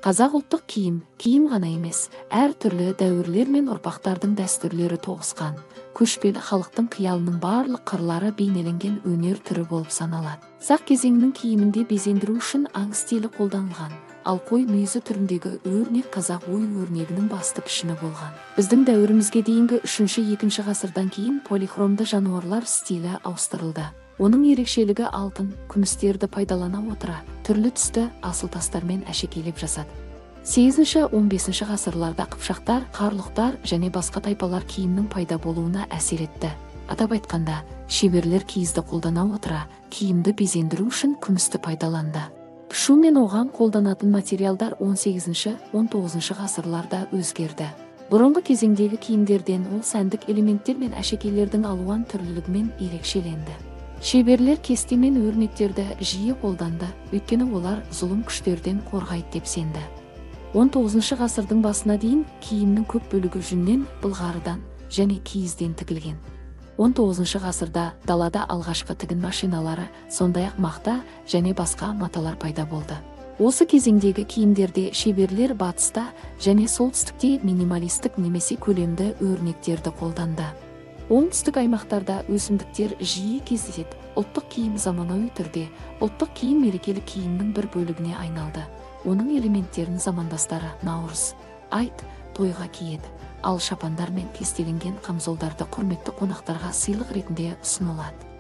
Қазақ ұлттық киім ғана емес, әр түрлі дәуірлер мен ұрпақтардың дәстүрлері тоғысқан, көшпелі халықтың қиялының барлық қырлары бейнеленген өнер түрі болып саналады. Сақ кезеңінің киімінде безендіру үшін аң стилі қолданылған, ал қой мүйізі түріндегі өрнек қазақ ою өрнегінің басты пішіні болған. Біздің дәуірімізге дейінгі 3-2 ғасырдан кейін полихромды жануарлар стилі ауыстырылды. Оның ерекшелігі алтын, күмістерді пайдалана отыра, түрлі түсті асыл тастармен әшекейлеп жасады. 8-15 ғасырларда қыпшақтар, қарлұқтар және басқа тайпалар киімнің пайда болуына әсер етті. Атап айтқанда, шеберлер киізді қолдана отыра, киімді безендіру үшін күмісті пайдаланды. Пішу мен оған қолданатын материалдар 18-19 ғасырларда өзгерді. Бұрынғы кезеңдегі киімдерден ол сәндік элементтер мен әшекейлердің алуан түрлілігімен ерекшеленді. Шеберлер кесте мен өрнектерді жиі қолданды, өйткені олар зұлым күштерден қорғайды деп сенді. 19 ғасырдың басына дейін киімнің көп бөлігі жүннен, былғарыдан және киізден тігілген. 19 ғасырда далада алғашқы тігін машиналары, сондай-ақ мақта және басқа маталар пайда болды. Осы кезеңдегі киімдерде шеберлер батыста және солтүстікте минималистік немесе көлемді өрнектерді қолданды. Оңтүстік аймақтарда өсімдіктер жиі кездеседі. Ұлттық киім заманауи түрде ұлттық киім мерекелік киімнің бір бөлігіне айналды. Оның элементтерін замандастары наурыз, айт, тойға киеді, ал шапандар мен кестеленген қамзолдарды құрметті қонақтарға сыйлық ретінде ұсынылады.